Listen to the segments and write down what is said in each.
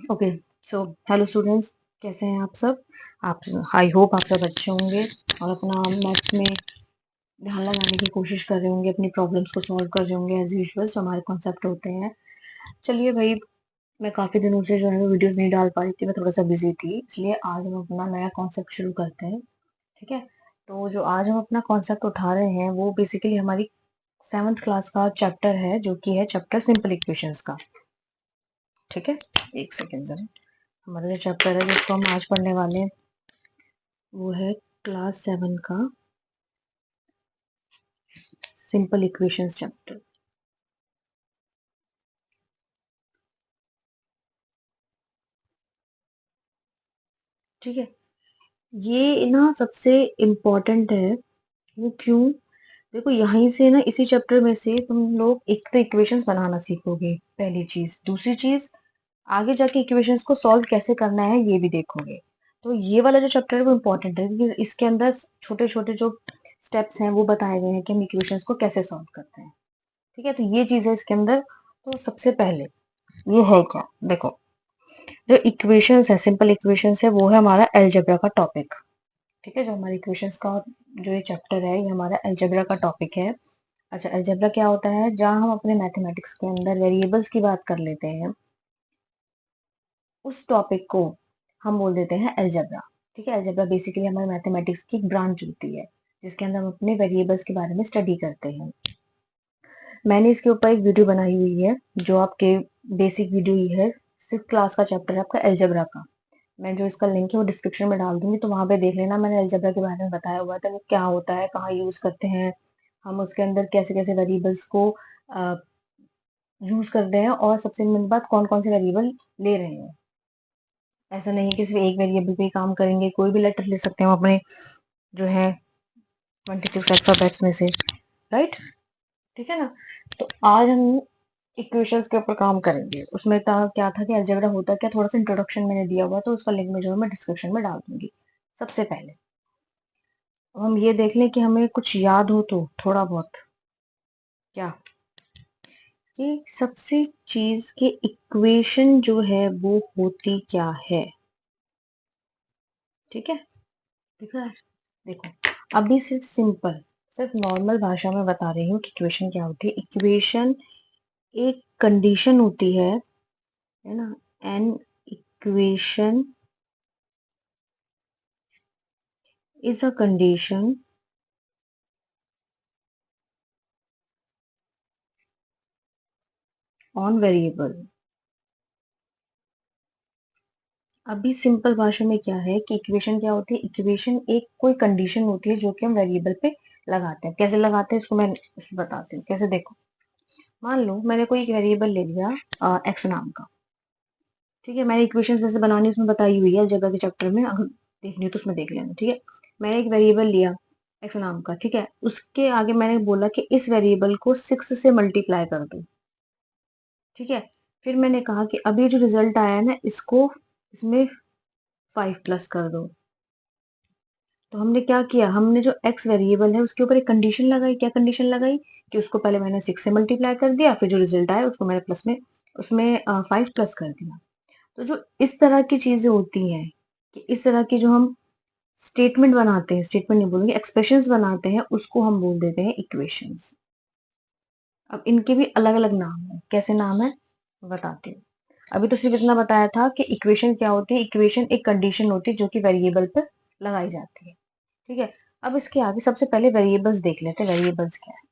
Okay, so hello students, कैसे हैं आप सब? आप आई होप आप सब अच्छे होंगे और अपना मैथ्स में ध्यान लगाने की कोशिश कर रहे होंगे, अपनी प्रॉब्लम्स को सॉल्व कर रहे होंगे एज यूजुअल। जो हमारे कॉन्सेप्ट होते हैं। चलिए भाई, मैं काफ़ी दिनों से जो है वीडियोस नहीं डाल पा रही थी, मैं थोड़ा सा बिजी थी, इसलिए आज हम अपना नया कॉन्सेप्ट शुरू करते हैं। ठीक है, तो जो आज हम अपना कॉन्सेप्ट उठा रहे हैं वो बेसिकली हमारी 7th क्लास का चैप्टर है, जो कि है चैप्टर सिंपल इक्वेशंस का। ठीक है, एक सेकेंड जरा। हमारा जो चैप्टर है जिसको हम आज पढ़ने वाले हैं वो है क्लास 7 का सिंपल इक्वेशंस चैप्टर। ठीक है, ये ना सबसे इम्पोर्टेंट है। वो क्यों? देखो, यहीं से ना, इसी चैप्टर में से तुम लोग एक तो इक्वेशंस बनाना सीखोगे, पहली चीज। दूसरी चीज, आगे जाके इक्वेशंस को सॉल्व कैसे करना है ये भी देखोगे। तो ये वाला जो चैप्टर है वो इम्पोर्टेंट है, क्योंकि इसके अंदर छोटे छोटे जो स्टेप्स हैं वो बताए गए हैं कि हम इक्वेशंस को कैसे सॉल्व करते हैं। ठीक है, तो ये चीज है इसके अंदर। तो सबसे पहले ये है क्या, देखो, जो इक्वेशंस है, सिंपल इक्वेशंस है, वो है हमारा अलजेब्रा का टॉपिक। ठीक है, जो हमारे इक्वेशंस का जो ये चैप्टर है ये हमारा अलजेब्रा का टॉपिक है। अच्छा, अलजेब्रा क्या होता है? जहाँ हम अपने मैथमेटिक्स के अंदर वेरिएबल्स की बात कर लेते हैं, उस टॉपिक को हम बोल देते हैं अलजेब्रा। ठीक है, अलजेब्रा बेसिकली हमारे मैथमेटिक्स की एक ब्रांच होती है, जिसके अंदर हम अपने वेरिएबल्स के बारे में स्टडी करते हैं। मैंने इसके ऊपर एक वीडियो बनाई हुई है, जो आपके बेसिक वीडियो ही है। 6th क्लास का चैप्टर है आपका अलजेब्रा का। मैं जो इसका लिंक है वो डिस्क्रिप्शन में डाल दूंगी, तो वहां पे देख लेना। मैंने अलजेब्रा के बारे में बताया हुआ था, वो क्या होता है, कहाँ यूज करते हैं, हम उसके अंदर कैसे कैसे वेरिएबल्स को यूज करते हैं, और सबसे मेन बात, कौन कौन से वेरिएबल ले रहे हैं। ऐसा नहीं है कि सिर्फ एक वेरिएबल पे ही काम करेंगे, कोई भी लेटर ले सकते हैं हम अपने जो है 26 अल्फाबेट्स में से, राइट? ठीक है ना? तो आज हम इक्वेशंस के ऊपर काम करेंगे। उसमें था क्या था कि अलजेब्रा होता क्या, थोड़ा सा इंट्रोडक्शन मैंने दिया हुआ, तो उसका लिंक में जो है मैं डिस्क्रिप्शन में डाल दूंगी। सबसे पहले अब हम ये देख लें कि हमें कुछ याद हो तो थोड़ा बहुत, क्या कि सबसे चीज के इक्वेशन जो है वो होती क्या है। ठीक है, ठीक है। देखो, अभी सिर्फ सिंपल, सिर्फ नॉर्मल भाषा में बता रही हूँ कि इक्वेशन क्या होती है। इक्वेशन एक कंडीशन होती है ना? An equation is a condition on variable। अभी सिंपल भाषा में क्या है कि इक्वेशन क्या होती है? इक्वेशन एक कोई कंडीशन होती है जो कि हम वेरिएबल पे लगाते हैं। कैसे लगाते हैं इसको मैं इसमें बताती हूँ। कैसे, देखो, मान लो मैंने कोई एक वेरिएबल ले लिया एक्स नाम का। ठीक है, मैंने इक्वेशन जैसे बनानी उसमें बताई हुई है जगह के चैप्टर में, अगर देखनी हो तो उसमें देख लेना। ठीक है, मैंने एक वेरिएबल लिया एक्स नाम का। ठीक है, उसके आगे मैंने बोला कि इस वेरिएबल को 6 से मल्टीप्लाई कर दो। ठीक है, फिर मैंने कहा कि अभी जो रिजल्ट आया है ना, इसको इसमें 5 प्लस कर दो। तो हमने क्या किया, हमने जो एक्स वेरिएबल है उसके ऊपर एक कंडीशन लगाई। क्या कंडीशन लगाई? कि उसको पहले मैंने 6 से मल्टीप्लाई कर दिया, फिर जो रिजल्ट आया उसको मैंने प्लस में, उसमें 5 प्लस कर दिया। तो जो इस तरह की चीजें होती हैं, कि इस तरह की जो हम स्टेटमेंट बनाते हैं, स्टेटमेंट नहीं बोलेंगे, एक्सप्रेशंस बनाते हैं, उसको हम बोल देते हैं इक्वेशंस। अब इनके भी अलग अलग नाम है। कैसे नाम है बताती हूँ। अभी तो सिर्फ इतना बताया था कि इक्वेशन क्या होती है। इक्वेशन एक कंडीशन होती है जो कि वेरिएबल पर लगाई जाती है। ठीक है, अब इसके आगे सबसे पहले वेरिएबल्स देख लेते हैं। वेरिएबल्स क्या है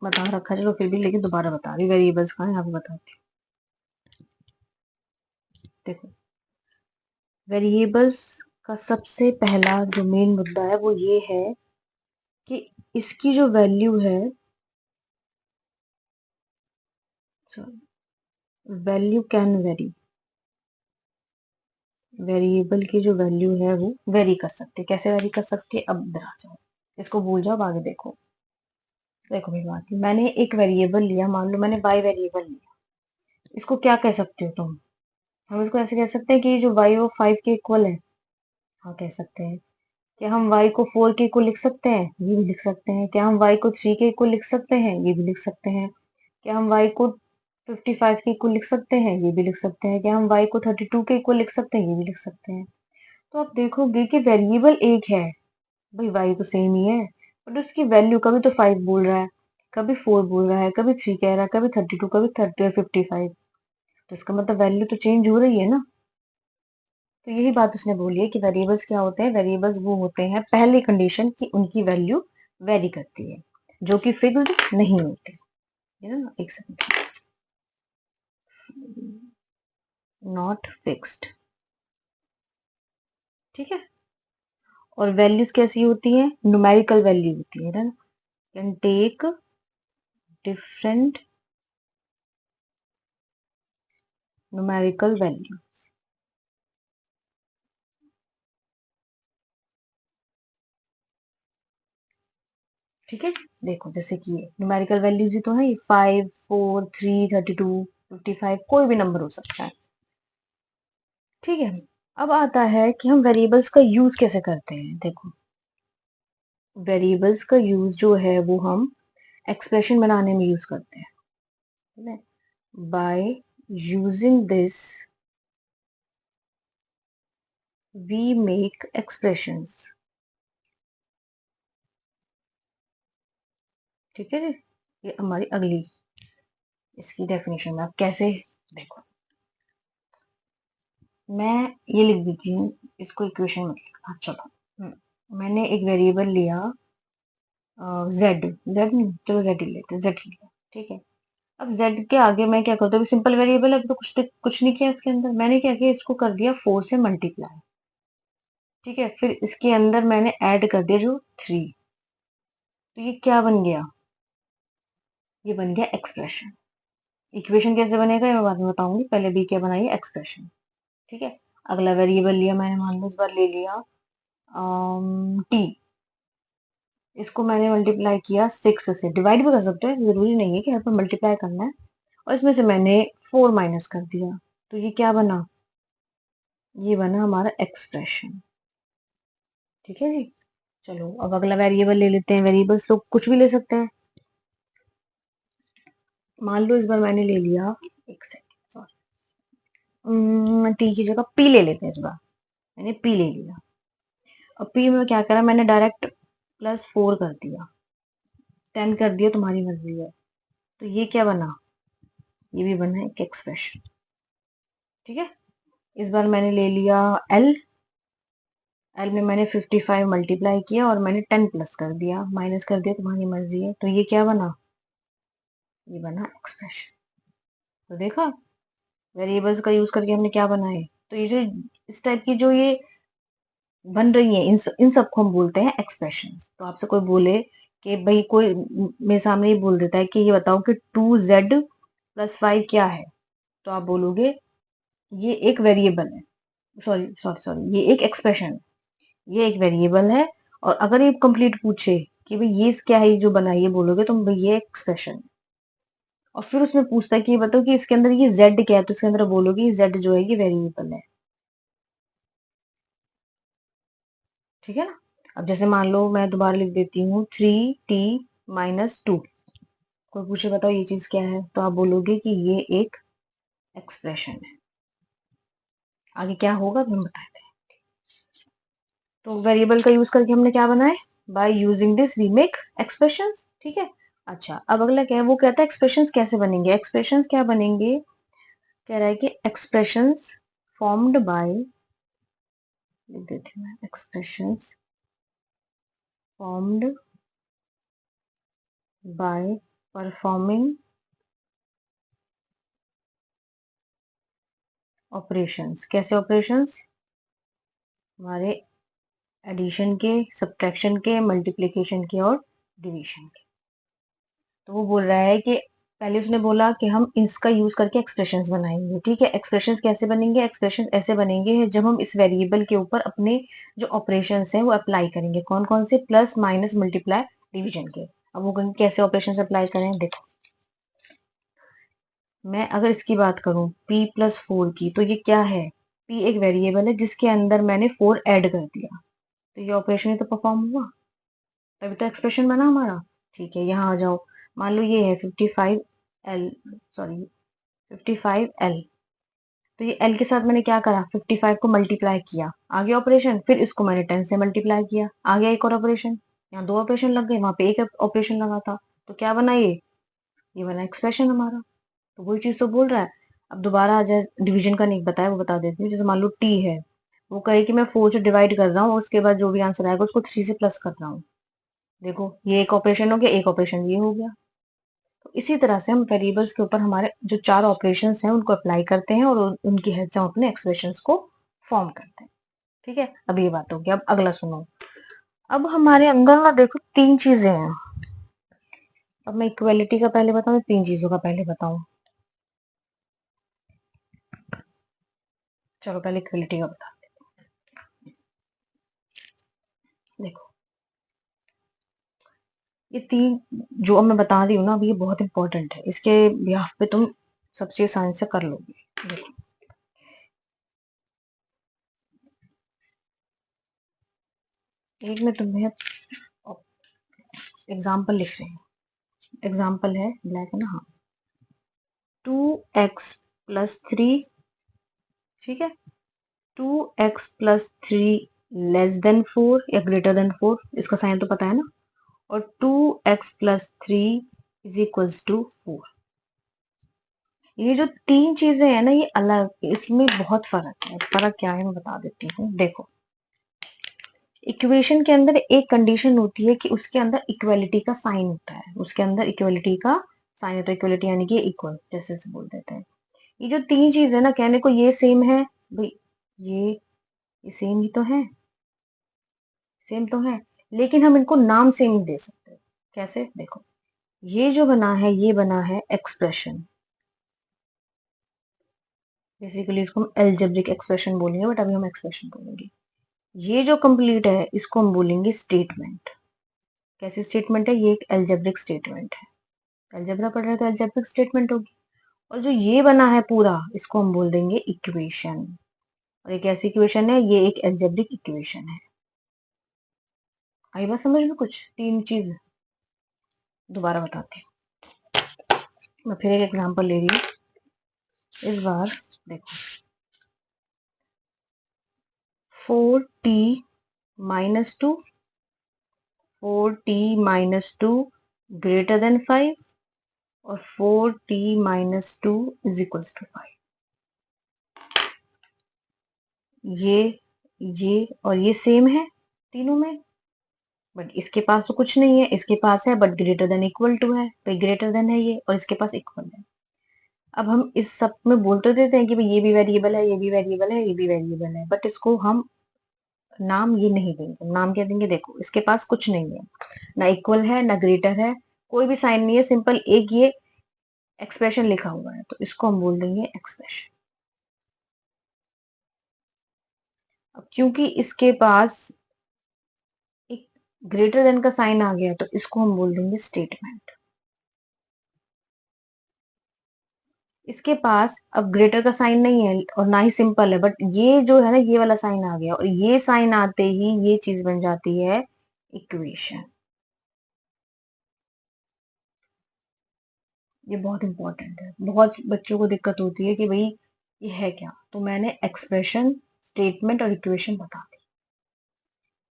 बता रखा है, चलो फिर भी लेकिन दोबारा बता रही हूँ। वेरिएबल्स कहाँ है, यहाँ पे बताती हूँ। देखो, वेरिएबल्स का सबसे पहला जो मेन मुद्दा है वो ये है कि इसकी जो वैल्यू है, वैल्यू कैन वेरी। वेरिएबल की जो वैल्यू है वो वेरी कर सकती है। कैसे वेरी कर सकती है, अब इधर आ जाओ, इसको भूल जाओ, अब आगे देखो। देखो मेरी बात, मैंने एक वेरिएबल लिया, मान लो मैंने वाई वेरिएबल लिया। इसको क्या कह सकते हो तुम? हम इसको ऐसे कह सकते हैं कि जो वाई वो 5 के इक्वल है। हाँ, कह सकते हैं। क्या हम वाई को 4 के इक्वल लिख सकते हैं? ये भी लिख सकते हैं। क्या हम वाई को 3 के इक्वल लिख सकते हैं? ये भी लिख सकते हैं। क्या हम वाई को 55 के इक्वल लिख सकते हैं, ये भी लिख सकते हैं। क्या हम y को 32 के इक्वल लिख सकते हैं, ये भी लिख सकते हैं। तो आप देखोगे कि वेरिएबल एक है, भाई y तो सेम ही है, बट उसकी वैल्यू कभी तो 5 बोल रहा है, कभी 4 बोल रहा है, कभी 3 कह रहा है, कभी 32, कभी 30 और 55। तो इसका मतलब वैल्यू तो चेंज हो रही है ना। तो यही बात उसने बोली है कि वेरिएबल्स क्या होते हैं, वेरिएबल्स वो होते हैं पहली कंडीशन की उनकी वैल्यू वेरी करती है, जो कि फिक्स्ड नहीं होती है ना। एक सेकंड, नॉट फिक्स्ड, ठीक है। और वैल्यूज कैसी होती है, न्यूमेरिकल वैल्यू होती है ना, can take different numerical value, ठीक है। देखो जैसे कि ये न्यूमेरिकल वैल्यूज ही तो है, 5, 4, 3, 32, 55, कोई भी नंबर हो सकता है, ठीक है। अब आता है कि हम वेरिएबल्स का यूज कैसे करते हैं। देखो वेरिएबल्स का यूज जो है वो हम एक्सप्रेशन बनाने में यूज करते हैं, ठीक है। By using this we make expressions, ठीक है जी। ये हमारी अगली इसकी डेफिनेशन में आप कैसे, देखो मैं ये लिख देती हूँ इसको इक्वेशन में। हाँ चलो, मैंने एक वेरिएबल लिया जेड, जेड नहीं, चलो जेड ही लेते हैं, जेड लिया, ठीक है। अब जेड के आगे मैं क्या करता हूँ, सिंपल वेरिएबल है, अभी तो कुछ नहीं किया इसके अंदर, मैंने क्या किया, इसको कर दिया 4 से मल्टीप्लाई, ठीक है। फिर इसके अंदर मैंने ऐड कर दिया जो 3, तो ये क्या बन गया, ये बन गया एक्सप्रेशन। इक्वेशन कैसे बनेगा ये मैं बाद में बताऊंगी, पहले भी क्या बनाइए, एक्सप्रेशन, ठीक है। अगला वेरिएबल लिया मैंने, मान लो इस बार ले लिया टी, इसको मैंने मल्टीप्लाई किया 6 से, डिवाइड भी कर सकते हैं, जरूरी नहीं है कि हर पर मल्टीप्लाई करना है। और इसमें से मैंने 4 माइनस कर दिया, तो ये क्या बना, ये बना हमारा एक्सप्रेशन, ठीक है जी। चलो अब अगला वेरिएबल ले लेते हैं, वेरिएबल्स तो कुछ भी ले सकते हैं। मान लो इस बार मैंने ले लिया, एक सेकंड सॉरी, टी की जगह पी ले लेते हैं, इस बार मैंने पी ले लिया। और पी में क्या करा, मैंने डायरेक्ट +4 कर दिया, 10 कर दिया, तुम्हारी मर्जी है। तो ये क्या बना, ये भी बना एक एक्सप्रेशन, ठीक है। इस बार मैंने ले लिया एल, एल में मैंने 55 मल्टीप्लाई किया और मैंने 10 प्लस कर दिया, माइनस कर दिया, तुम्हारी मर्जी है। तो ये क्या बना, ये बना एक्सप्रेशन। तो देखा वेरिएबल्स का यूज करके हमने क्या बनाए। तो ये जो इस टाइप की जो ये बन रही है, इन सबको हम बोलते हैं एक्सप्रेशंस। तो आपसे कोई बोले कि भाई, कोई मेरे सामने ही बोल देता है कि ये बताओ कि 2z + 5 क्या है, तो आप बोलोगे ये एक वेरिएबल है, सॉरी सॉरी सॉरी, ये एक एक्सप्रेशन है, ये एक वेरिएबल है। और अगर ये कंप्लीट पूछे कि भाई ये क्या है, ये जो बना है, ये बोलोगे तुम भाई ये एक्सप्रेशन है। और फिर उसमें पूछता है कि ये बताओ कि इसके अंदर ये जेड क्या है, तो इसके अंदर बोलोगे ये जेड जो है ये वेरिएबल है, ठीक है ना। अब जैसे मान लो मैं दोबारा लिख देती हूँ 3t - 2, कोई पूछे बताओ ये चीज क्या है, तो आप बोलोगे कि ये एक एक्सप्रेशन है। आगे क्या होगा तो हम बताते हैं। तो वेरिएबल का यूज करके हमने क्या बनाए, by using this we make expressions, ठीक है। अच्छा अब अगला क्या है, वो कहता है एक्सप्रेशंस कैसे बनेंगे, एक्सप्रेशंस क्या बनेंगे, कह रहा है कि एक्सप्रेशंस फॉर्म्ड बाय, लिख देती हूँ expressions formed by performing operations. कैसे ऑपरेशंस, हमारे एडिशन के, सब्ट्रैक्शन के, मल्टीप्लिकेशन के और डिवीजन के। तो वो बोल रहा है कि पहले उसने बोला कि हम इसका यूज करके एक्सप्रेशंस बनाएंगे, ठीक है। एक्सप्रेशंस कैसे बनेंगे, एक्सप्रेशंस ऐसे बनेंगे जब हम इस वेरिएबल के ऊपर अपने जो ऑपरेशंस हैं वो अप्लाई करेंगे। कौन कौन से, प्लस माइनस मल्टीप्लाई डिवीजन के। अब वो कैसे ऑपरेशंस अप्लाई करें, देखो मैं अगर इसकी बात करूं p + 4 की, तो ये क्या है, p एक वेरिएबल है जिसके अंदर मैंने 4 ऐड कर दिया, तो ये ऑपरेशन ही तो परफॉर्म हुआ, तभी तो एक्सप्रेशन बना हमारा, ठीक है। यहाँ आ जाओ, मान लो ये है 55 एल, सॉरी 55L। तो ये L के साथ मैंने क्या करा, 55 को मल्टीप्लाई किया, आगे ऑपरेशन, फिर इसको मैंने 10 से मल्टीप्लाई किया, आ गया एक और ऑपरेशन। यहाँ 2 ऑपरेशन लग गए, वहां पे एक ऑपरेशन लगा था, तो क्या बना ये बना एक्सप्रेशन हमारा। तो वही चीज तो बोल रहा है। अब दोबारा आ जाए, डिवीजन का नहीं बताया, वो बता देती हूँ। जैसे मान लो T है, वो कहे कि मैं 4 से डिवाइड कर रहा हूँ और उसके बाद जो भी आंसर आएगा उसको 3 से प्लस कर रहा हूँ। देखो ये एक ऑपरेशन हो गया, एक ऑपरेशन ये हो गया। तो इसी तरह से हम वेरिएबल्स के ऊपर हमारे जो 4 ऑपरेशंस हैं उनको अप्लाई करते हैं और उनकी हेल्प से हम अपने एक्सप्रेशंस को फॉर्म करते हैं। ठीक है, अब ये बात होगी। अब अगला सुनो। अब हमारे अंदर ना देखो 3 चीजें हैं। अब मैं इक्वालिटी का पहले बताऊं, 3 चीजों का पहले बताऊं। चलो पहले इक्वालिटी का बता। देखो ये 3 जो अब मैं बता रही हूँ ना, अभी ये बहुत इंपॉर्टेंट है, इसके बिहाफ पे तुम सब चीज साइंस से कर लोगे। देखो एक में तुम्हें एग्जाम्पल लिख रहे हैं। एग्जाम्पल है, ब्लैक है ना, हाँ। 2x+3, ठीक है, 2x+3 <4 या <4, इसका साइन तो पता है ना। और 2x+3 = 4। ये जो 3 चीजें हैं ना, ये अलग, इसमें बहुत फर्क है। फर्क क्या है मैं बता देती हूँ। देखो इक्वेशन के अंदर एक कंडीशन होती है कि उसके अंदर इक्वलिटी का साइन होता है, उसके अंदर इक्वलिटी का साइन होता है। इक्वलिटी यानी कि इक्वल, जैसे से बोल देते हैं। ये जो 3 चीज है ना, कहने को ये सेम है भाई, ये सेम ही तो है, सेम तो है, लेकिन हम इनको नाम सेम नहीं दे सकते। कैसे, देखो ये जो बना है, ये बना है एक्सप्रेशन। बेसिकली इसको हम एल्जेब्रिक एक्सप्रेशन बोलेंगे, बट अभी हम एक्सप्रेशन बोलेंगे। ये जो कंप्लीट है इसको हम बोलेंगे स्टेटमेंट। कैसी स्टेटमेंट है, ये एक एल्जेब्रिक स्टेटमेंट है। अलजेब्रा पढ़ रहे तो अलजेब्रिक स्टेटमेंट होगी। और जो ये बना है पूरा, इसको हम बोल देंगे इक्वेशन। और एक ऐसी इक्वेशन है, ये एक अलजेब्रिक इक्वेशन है। आई बात समझ में कुछ, 3 चीज दोबारा बताती हूँ। मैं फिर एक एग्जांपल ले रही हूँ इस बार। देखो 4t-2, 4t-2 < 5 और 4t-2 = 5। ये और ये सेम है तीनों में, बट इसके पास तो कुछ नहीं है, इसके पास है बट > है, तो ग्रेटर देन है ये, और इसके पास इक्वल है। अब हम इस सब में बोलते देते हैं कि भाई ये भी वेरिएबल है, ये भी वेरिएबल है, ये भी वेरिएबल है, बट इसको हम नाम ये नहीं देंगे। नाम क्या देंगे, देखो इसके पास कुछ नहीं है, ना इक्वल है ना ग्रेटर है, कोई भी साइन नहीं है, सिंपल एक ये एक्सप्रेशन लिखा हुआ है, तो इसको हम बोल देंगे एक्सप्रेशन। अब क्योंकि इसके पास एक ग्रेटर देन का साइन आ गया, तो इसको हम बोल देंगे स्टेटमेंट। इसके पास अब ग्रेटर का साइन नहीं है और ना ही सिंपल है, बट ये जो है ना, ये वाला साइन आ गया, और ये साइन आते ही ये चीज बन जाती है इक्वेशन। ये बहुत इंपॉर्टेंट है। बहुत बच्चों को दिक्कत होती है कि भाई ये है क्या, तो मैंने एक्सप्रेशन, स्टेटमेंट और इक्वेशन बता दी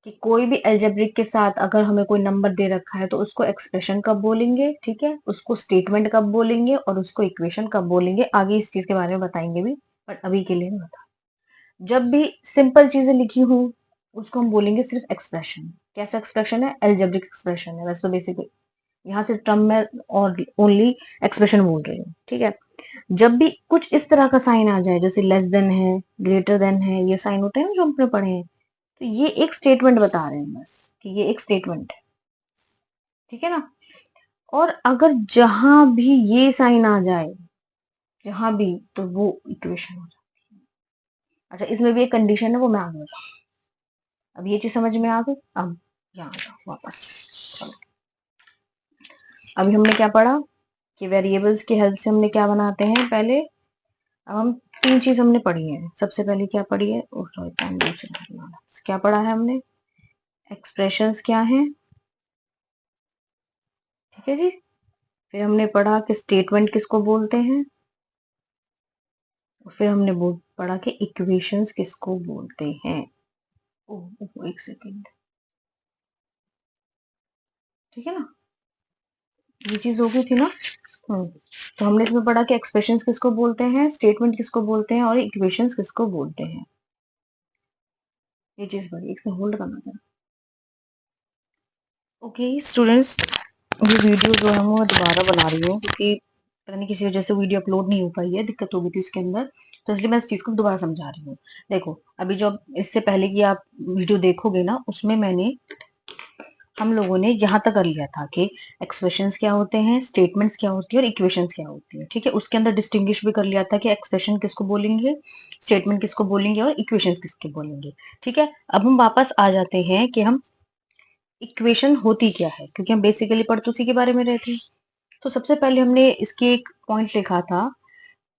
कि कोई भी एल्जेब्रिक के साथ अगर हमें कोई नंबर दे रखा है तो उसको एक्सप्रेशन कब बोलेंगे, ठीक है, उसको स्टेटमेंट कब बोलेंगे और उसको इक्वेशन कब बोलेंगे, आगे इस चीज के बारे में बताएंगे भी, बट अभी के लिए नहीं बता। जब भी सिंपल चीजें लिखी हूं उसको हम बोलेंगे सिर्फ एक्सप्रेशन। कैसा एक्सप्रेशन है, एल्जेब्रिक एक्सप्रेशन है। वैसे तो बेसिकली यहाँ से टर्म में और ओनली एक्सप्रेशन बोल रही हूँ, ठीक है। जब भी कुछ इस तरह का साइन आ जाए, जैसे लेस देन है, ग्रेटर देन है, ये साइन होते हैं ना जो हमने पढ़े हैं, तो ये एक स्टेटमेंट बता रहे हैं बस कि ये एक स्टेटमेंट है, ठीक है ना। और अगर जहां भी ये साइन आ जाए, जहां भी, तो वो इक्वेशन हो जाए। अच्छा इसमें भी एक कंडीशन है, वो मैं आगे बताऊँ। अब ये चीज समझ में आ गई। अब यहाँ आ जाओ वापस। चलो अभी हमने क्या पढ़ा कि वेरिएबल्स की हेल्प से हमने क्या बनाते हैं पहले। अब हम 3 चीज हमने पढ़ी है। सबसे पहले क्या पढ़ी है, क्या पढ़ा है हमने, एक्सप्रेशंस क्या है, ठीक है जी। फिर हमने पढ़ा कि स्टेटमेंट किसको बोलते हैं, फिर हमने पढ़ा कि इक्वेशंस किसको बोलते हैं। एक सेकेंड, ठीक है ना, ये चीज हो गई थी ना। तो हमने इसमें पढ़ा कि एक्सप्रेशंस किसको बोलते हैं, स्टेटमेंट किसको बोलते हैं और इक्वेशंस किसको बोलते हैं। ये चीज बड़ी, इसमें होल्ड करना था। ओके स्टूडेंट्स, ये वीडियो जो है मैं दोबारा बना रही हूँ क्योंकि पता नहीं किसी वजह से वीडियो अपलोड नहीं हो पाई है, दिक्कत हो गई थी उसके अंदर, तो इसलिए मैं इस चीज को दोबारा समझा रही हूँ। देखो अभी जो इससे पहले की आप वीडियो देखोगे ना, उसमें हम लोगों ने यहाँ तक कर लिया था कि एक्सप्रेशंस क्या होते हैं, स्टेटमेंट्स क्या होती है और इक्वेशंस क्या होती है। ठीक है, उसके अंदर डिस्टिंग्विश भी कर लिया था कि एक्सप्रेशन किसको बोलेंगे, स्टेटमेंट किसको बोलेंगे और इक्वेशंस किसके बोलेंगे। ठीक है, अब हम वापस आ जाते हैं कि हम इक्वेशन होती क्या है, क्योंकि हम बेसिकली पढ़ तो उसी के बारे में रहे थे। तो सबसे पहले हमने इसके एक पॉइंट लिखा था,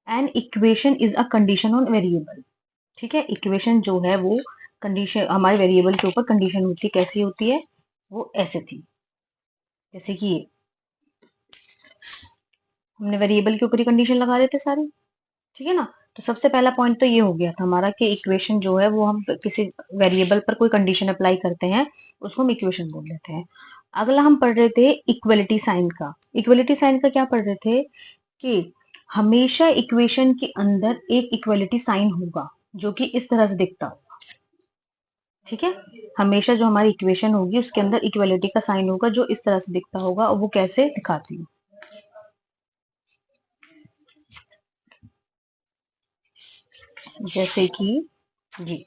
an equation is a condition on variable. ठीक है, इक्वेशन जो है वो कंडीशन, हमारे वेरिएबल के ऊपर कंडीशन होती है। कैसी होती है वो, ऐसे थी जैसे कि ये हमने वेरिएबल के ऊपर ही कंडीशन लगा देते सारी। ठीक है ना, तो सबसे पहला पॉइंट तो ये हो गया था हमारा कि इक्वेशन जो है वो हम किसी वेरिएबल पर कोई कंडीशन अप्लाई करते हैं, उसको हम इक्वेशन बोल देते हैं। अगला हम पढ़ रहे थे इक्वलिटी साइन का। इक्वलिटी साइन का क्या पढ़ रहे थे कि हमेशा इक्वेशन के अंदर एक इक्वलिटी साइन होगा जो कि इस तरह से दिखता होगा। ठीक है, हमेशा जो हमारी इक्वेशन होगी उसके अंदर इक्वलिटी का साइन होगा जो इस तरह से दिखता होगा, और वो कैसे दिखाती है, जैसे कि जी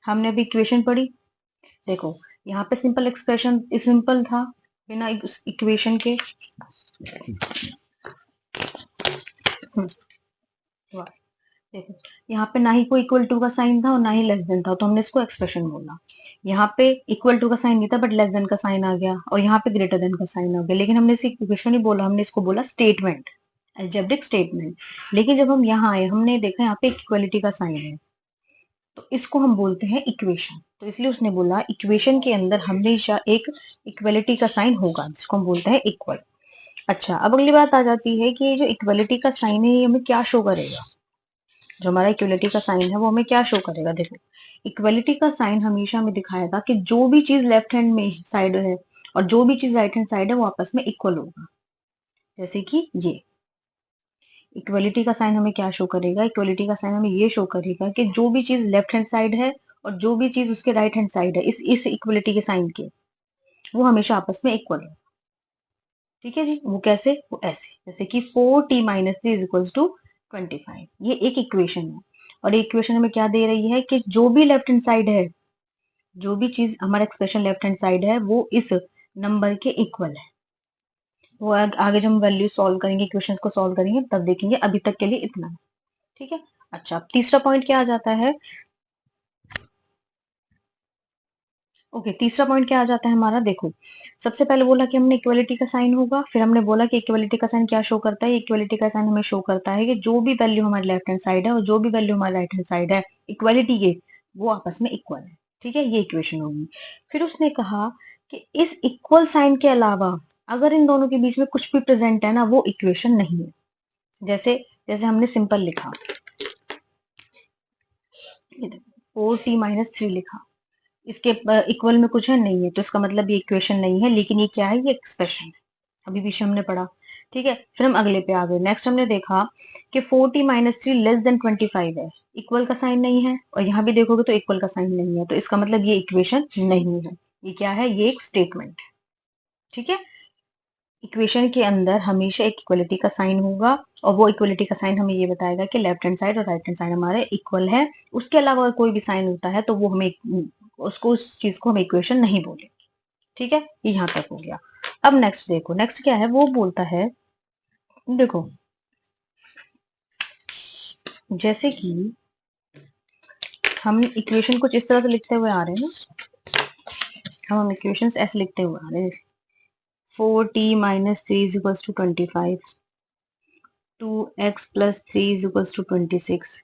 हमने अभी इक्वेशन पढ़ी। देखो यहाँ पे सिंपल एक्सप्रेशन सिंपल था बिना इक्वेशन के। देखो यहाँ पे ना ही कोई इक्वल टू का साइन था और ना ही लेस देन था, तो हमने इसको एक्सप्रेशन बोला। यहाँ पे इक्वल टू का साइन नहीं था बट लेस देन का साइन आ गया, और यहाँ पे ग्रेटर देन का साइन आ गया, लेकिन हमने इसे इक्वेशन नहीं बोला, हमने इसको बोला स्टेटमेंट, अलजेब्रिक स्टेटमेंट। लेकिन जब हम यहाँ आए हमने देखा यहाँ पे इक्वलिटी का साइन है, तो इसको हम बोलते हैं इक्वेशन। तो इसलिए उसने बोला इक्वेशन के अंदर हमेशा एक इक्वलिटी का साइन होगा जिसको हम बोलते हैं इक्वल। अच्छा, अब अगली बात आ जाती है कि ये जो इक्वलिटी का साइन है ये हमें क्या शो करेगा। जो हमारा इक्वलिटी का साइन है वो हमें क्या शो करेगा। देखो इक्वलिटी का साइन हमेशा हमें दिखाएगा कि जो भी चीज लेफ्ट हैंड में साइड है और जो भी चीज राइट हैंड साइड है वो आपस में इक्वल होगा। जैसे कि ये इक्वलिटी का साइन हमें क्या शो करेगा, इक्वलिटी का साइन हमें ये शो करेगा कि जो भी चीज लेफ्ट हैंड साइड है और जो भी चीज उसके राइट हैंड साइड है इस इक्वलिटी के साइन के, वो हमेशा आपस में इक्वल है। ठीक है जी, वो कैसे, वो ऐसे जैसे कि 4t-3 इज इक्वल्स टू 25। ये एक इक्वेशन है, और ये इक्वेशन हमें क्या दे रही है कि जो भी लेफ्ट हैंड साइड है, जो भी चीज हमारा एक्सप्रेशन लेफ्ट हैंड साइड है वो इस नंबर के इक्वल है। वो आगे जब हम वैल्यू सॉल्व करेंगे, इक्वेशंस को सॉल्व करेंगे तब देखेंगे, अभी तक के लिए इतना है। ठीक है, अच्छा तीसरा पॉइंट क्या आ जाता है। ओके, तीसरा पॉइंट क्या आ जाता है हमारा। देखो सबसे पहले बोला कि हमने इक्वलिटी का साइन होगा, फिर हमने बोला कि इक्वलिटी का साइन क्या शो करता है, इक्वलिटी का साइन हमें शो करता है कि जो भी वैल्यू हमारे लेफ्ट हैंड साइड है और जो भी वैल्यू हमारे राइट हैंड साइड है इक्वलिटी के, वो आपस में इक्वल है। ठीक है, ये इक्वेशन होगी। फिर उसने कहा कि इस इक्वल साइन के अलावा अगर इन दोनों के बीच में कुछ भी प्रेजेंट है ना, वो इक्वेशन नहीं है। जैसे जैसे हमने सिंपल लिखा 4t-3 लिखा, इसके इक्वल में कुछ है नहीं है, तो इसका मतलब ये इक्वेशन नहीं है, लेकिन ये क्या है, ये एक्सप्रेशन है। अभी पीछे हमने पढ़ा। ठीक है, फिर हम अगले पे आ गए। नेक्स्ट हमने देखा कि 4t-3 लेस देन 25 है, इक्वल का साइन नहीं है, और यहाँ भी देखोगे तो इक्वल का साइन नहीं है, तो इसका मतलब ये इक्वेशन नहीं है। ये क्या है, ये एक स्टेटमेंट है। ठीक है, इक्वेशन के अंदर हमेशा एक इक्वलिटी का साइन होगा, और वो इक्वलिटी का साइन हमें ये बताएगा कि लेफ्ट हैंड साइड और राइट हैंड साइड हमारे इक्वल है। उसके अलावा अगर कोई भी साइन होता है तो वो हमें उसको, उस चीज को हम इक्वेशन नहीं बोलेंगे। ठीक है, ये यहाँ तक हो गया। अब नेक्स्ट देखो, नेक्स्ट क्या है, वो बोलता है, देखो जैसे कि हम इक्वेशन कुछ इस तरह से लिखते हुए आ रहे हैं ना, हम इक्वेशन ऐसे लिखते हुए आ रहे हैं, 4t-3 is equals to 25, 2x+3 is equals to 26,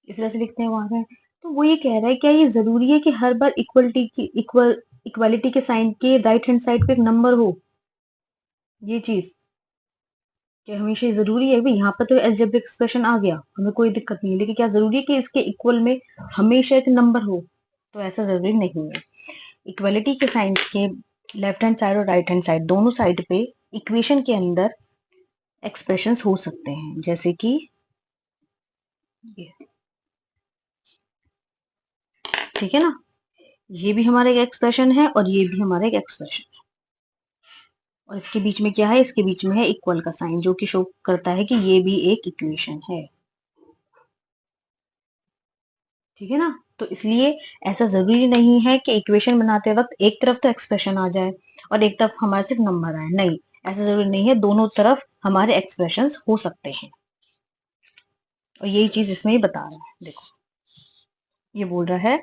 इस तरह से लिखते हुए आ रहे हैं। तो वो ये कह रहा है क्या ये जरूरी है कि हर बार इक्वालिटी के साइन के राइट हैंड साइड पे एक नंबर हो, ये चीज क्या हमेशा ये जरूरी है? भाई यहाँ पर तो अलजेब्रिक एक्सप्रेशन आ गया, हमें कोई दिक्कत नहीं है, लेकिन क्या जरूरी है कि इसके इक्वल में हमेशा एक नंबर हो? तो ऐसा जरूरी नहीं है। इक्वलिटी के साइन के लेफ्ट हैंड साइड और राइट हैंड साइड दोनों साइड पे इक्वेशन के अंदर एक्सप्रेशंस हो सकते हैं, जैसे कि ये, ठीक है ना, ये भी हमारा एक एक्सप्रेशन है और ये भी हमारा एक एक्सप्रेशन है, और इसके बीच में क्या है? इसके बीच में है इक्वल का साइन, जो कि शो करता है कि ये भी एक इक्वेशन है, ठीक है ना। तो इसलिए ऐसा जरूरी नहीं है कि इक्वेशन बनाते वक्त एक तरफ तो एक्सप्रेशन आ जाए और एक तरफ हमारे सिर्फ नंबर आए, नहीं, ऐसा जरूरी नहीं है, दोनों तरफ हमारे एक्सप्रेशंस हो सकते हैं। और यही चीज इसमें ही बता रहा है, देखो ये बोल रहा है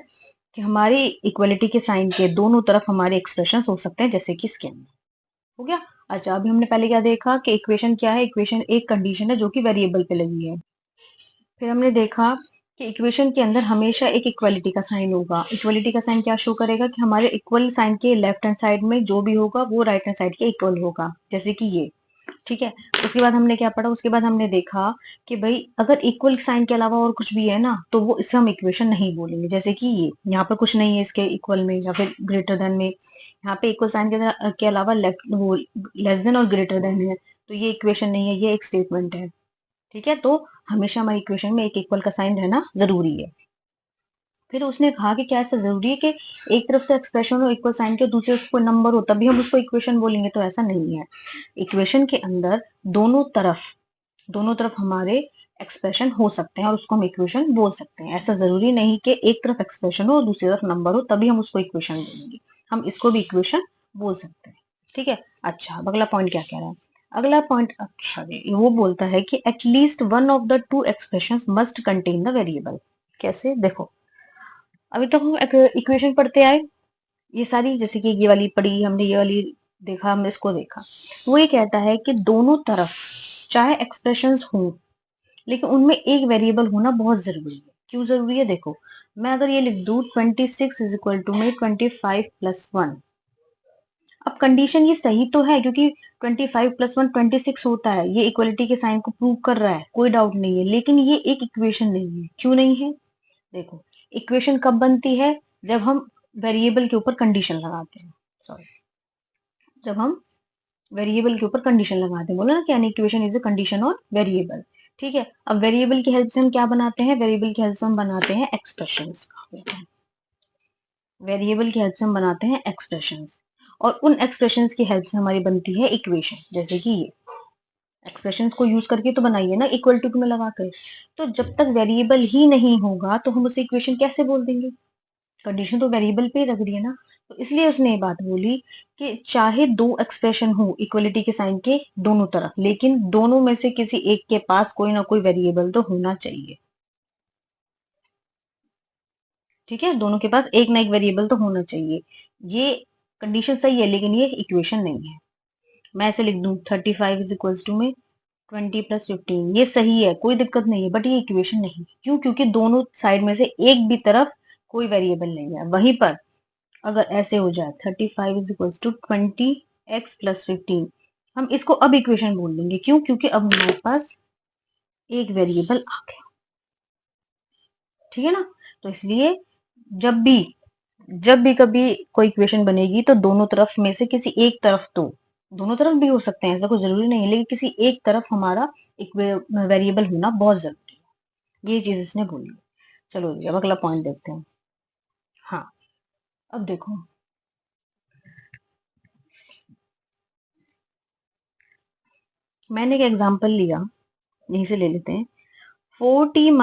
कि हमारी इक्वलिटी के साइन के दोनों तरफ हमारे एक्सप्रेशंस हो सकते हैं, जैसे कि इसके अंदर हो गया। अच्छा, अभी हमने पहले क्या देखा कि इक्वेशन क्या है? इक्वेशन एक कंडीशन है जो कि वेरिएबल पे लगी है। फिर हमने देखा कि इक्वेशन के अंदर हमेशा एक इक्वलिटी का साइन होगा। इक्वलिटी का साइन क्या शो करेगा? कि हमारे इक्वल साइन के लेफ्ट हैंड साइड में जो भी होगा वो राइट हैंड साइड के इक्वल होगा, जैसे कि ये, ठीक है। उसके बाद हमने क्या पढ़ा? उसके बाद हमने देखा कि भाई अगर इक्वल साइन के अलावा और कुछ भी है ना, तो वो इसे हम इक्वेशन नहीं बोलेंगे, जैसे कि ये यहाँ पर कुछ नहीं है इसके इक्वल में या फिर ग्रेटर देन में, यहाँ पे इक्वल साइन के अलावा लेफ्ट वो लेस देन और ग्रेटर देन है, तो ये इक्वेशन नहीं है, ये एक स्टेटमेंट है, ठीक है। तो हमेशा हमारी इक्वेशन में एक इक्वल का साइन रहना जरूरी है। फिर उसने कहा कि क्या ऐसा जरूरी है कि एक तरफ से एक्सप्रेशन हो इक्वल साइन के, दूसरी तरफ कोई नंबर हो तभी हम उसको इक्वेशन बोलेंगे? तो ऐसा नहीं है। इक्वेशन के अंदर दोनों तरफ हमारे एक्सप्रेशन हो सकते हैं और उसको हम इक्वेशन बोल सकते हैं। ऐसा जरूरी नहीं कि एक तरफ एक्सप्रेशन हो और दूसरी तरफ नंबर हो तभी हम उसको इक्वेशन बोलेंगे, हम इसको भी इक्वेशन बोल सकते हैं, ठीक है। अच्छा, अब अगला पॉइंट क्या कह रहा है? अगला पॉइंट, अच्छा वो बोलता है कि at least one of the two expressions must contain the variable. कैसे? देखो, अभी तक हम इक्वेशन पढ़ते आए, ये सारी, जैसे कि ये वाली पढ़ी हमने, ये वाली देखा, हमने इसको देखा। वो ये कहता है कि दोनों तरफ चाहे एक्सप्रेशंस हो, लेकिन उनमें एक वेरिएबल होना बहुत जरूरी है। क्यों जरूरी है? देखो, मैं अगर ये लिख दूं 26 इज इक्वल टू में 25+1, अब कंडीशन ये सही तो है क्योंकि 25+1 26 होता है, ये इक्वलिटी के साइन को प्रूव कर रहा है, कोई डाउट नहीं है, लेकिन ये एक इक्वेशन नहीं है। क्यों नहीं है? देखो, इक्वेशन कब बनती है? जब हम वेरिएबल के ऊपर कंडीशन लगाते हैं, सॉरी, जब हम वेरिएबल के ऊपर कंडीशन लगाते हैं, बोला ना कि an equation is a condition on variable, ठीक है। अब वेरिएबल की हेल्प से हम क्या बनाते हैं? वेरिएबल की हेल्प से हम बनाते हैं एक्सप्रेशंस, वेरिएबल की हेल्प से हम बनाते हैं एक्सप्रेशंस, और उन एक्सप्रेशंस की हेल्प से हमारी बनती है इक्वेशन, जैसे कि ये एक्सप्रेशंस को यूज करके तो बनाइए ना, इक्वल टू में लगाकर। तो जब तक वेरिएबल ही नहीं होगा तो हम उसे इक्वेशन कैसे बोल देंगे? कंडीशन तो वेरिएबल पे ही रख रही है ना। तो इसलिए उसने ये बात बोली कि चाहे दो एक्सप्रेशन हो इक्वलिटी के साइन के दोनों तरफ, लेकिन दोनों में से किसी एक के पास कोई ना कोई वेरिएबल तो होना चाहिए, ठीक है। दोनों के पास एक ना एक वेरिएबल तो होना चाहिए। ये कंडीशन सही है लेकिन ये इक्वेशन नहीं है। मैं ऐसे लिख दूं 35 = में 20+15, ये सही है, कोई दिक्कत नहीं है, बट ये इक्वेशन नहीं। क्यों? क्योंकि दोनों साइड में से एक भी तरफ कोई वेरिएबल नहीं है। वहीं पर अगर ऐसे हो जाए 35 = 20x+15, हम इसको अब इक्वेशन बोल देंगे। क्यों? क्योंकि अब हमारे पास एक वेरिएबल आ गया, ठीक है ना। तो इसलिए जब भी जब भी कभी कोई इक्वेशन बनेगी तो दोनों तरफ में से किसी एक तरफ, तो दोनों तरफ भी हो सकते हैं, ऐसा कोई जरूरी नहीं है, लेकिन किसी एक तरफ हमारा एक वेरिएबल होना बहुत जरूरी है, ये चीज इसने बोली। चलो जी, अब अगला पॉइंट देखते हैं। हाँ, अब देखो, मैंने एक एग्जांपल लिया, यहीं से ले लेते हैं। 4t -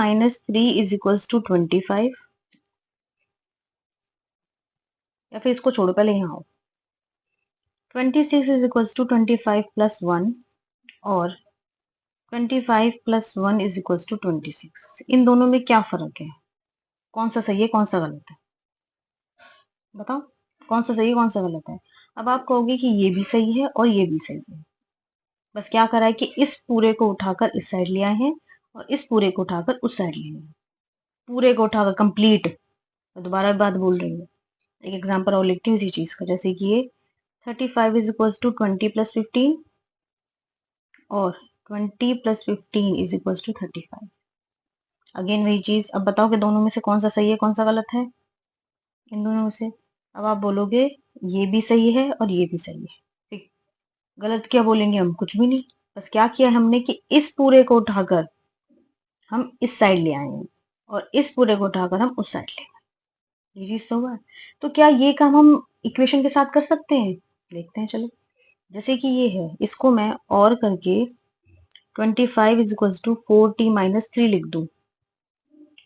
3 = 25, या फिर इसको छोड़ो, पहले यहाँ आओ। 26 = 25+1 और 25+1 = 26, इन दोनों में क्या फर्क है? कौन सा सही है कौन सा गलत है? बताओ, कौन सा सही है कौन सा गलत है? अब आप कहोगे कि ये भी सही है और ये भी सही है, बस क्या करा है कि इस पूरे को उठाकर इस साइड ले आए हैं और इस पूरे को उठाकर उस साइड ले आए हैं, पूरे को उठाकर कंप्लीट। दोबारा बात बोल रही हूँ, एक एग्जाम्पल और लिखती हूँ इसी चीज का, जैसे कि ये 35 = 20+15 और 20 + 15 इज इक्वल टू 35। अगेन वही चीज, अब बताओ कि दोनों में से कौन सा सही है कौन सा गलत है, इन दोनों में से। अब आप बोलोगे ये भी सही है और ये भी सही है, ठीक। गलत क्या बोलेंगे हम, कुछ भी नहीं। बस क्या किया हमने कि इस पूरे को उठाकर हम इस साइड ले आए हैं और इस पूरे को उठाकर हम उस साइड ले आए, ये चीज तो हुआ है। तो क्या ये काम हम इक्वेशन के साथ कर सकते हैं, देखते हैं चलो। जैसे कि ये है, इसको मैं और करके 25 इज इक्वल टू 4t - 3 लिख दूं।